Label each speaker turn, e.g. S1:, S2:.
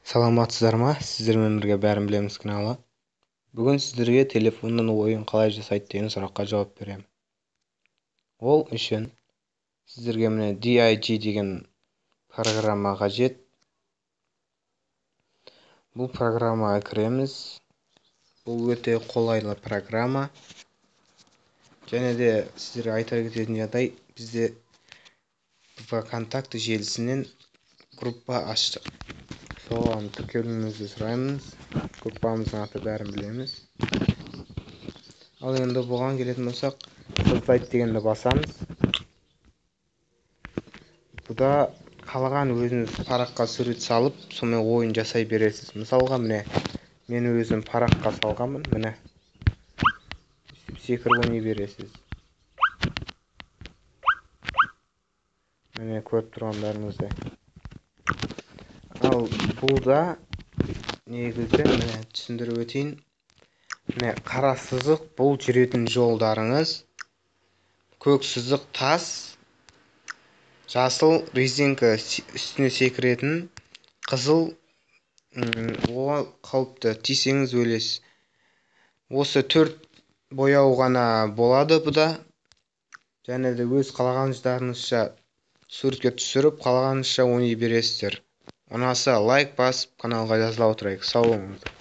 S1: Саламатсыздар ма? Сіздермен бірге бәрін білеміз каналы. Бүгін сіздерге телефоннан ойын қалай жасайды деген сұраққа жауап беремін. Ол үшін сіздерге міне DIG деген программа қажет. Бұл программаға кіреміз. Бұл өте қолайлы программа. Және де сіздерге айта кететін жағдай, бізде ВКонтакте желісінен группа аштық. Соған тіркелуіңізді сұраймыз. Группамыздың аты бәрін білеміз. Ал енді бұған келетін болсақ, сайт дегенді басамыз. Бұда қалаған өзіңіз параққа сурет салып, сонымен ойын жасай бересіз. Мысалға міне, мен өзім параққа салғанмын, міне. Секіріп ойнай бересіз. Міне көріп тұрғандарыңыздай. Ал бұлда негізі міне түсіндіріп өтейін. Міне қара сызық бұл жүретін жолдарыңыз, көк сызық тас, жасыл резинка үстіне секіретін, қызыл оған қауіпті, тисеңіз өлесіз. Осы 4 бояу ғана болады бұда. Және де өз қалағандарыңызша суретке түсіріп, қалағаныңызша ойнай бересіздер. Ұнаса лайк басып, каналға жазыла отырайық. Сау болыңыздар.